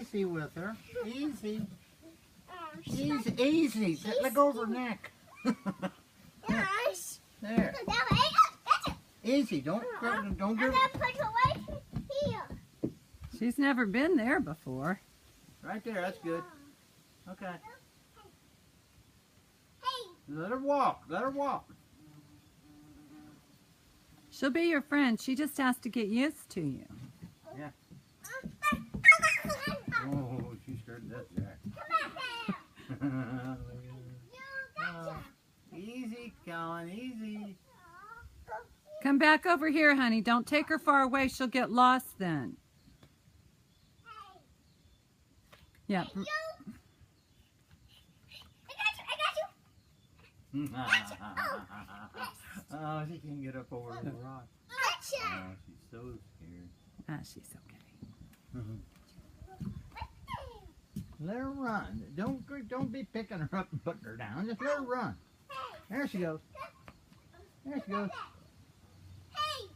easy with her. Easy. Easy. Let go of her neck. There. Easy. Don't give her. I'm gonna put her right here. She's never been there before. Right there. That's good. Okay. Hey. Let her walk. Let her walk. She'll be your friend. She just has to get used to you. Yeah. Oh, she scared that Jack. Easy, Colin. Easy. Come back over here, honey. Don't take her far away. She'll get lost then. Yeah. Oh, she can get up over the rock. Oh, she's so scared. Ah, she's okay. Let her run. Don't be picking her up and putting her down. Just let her run. There she goes. There she goes. Hey.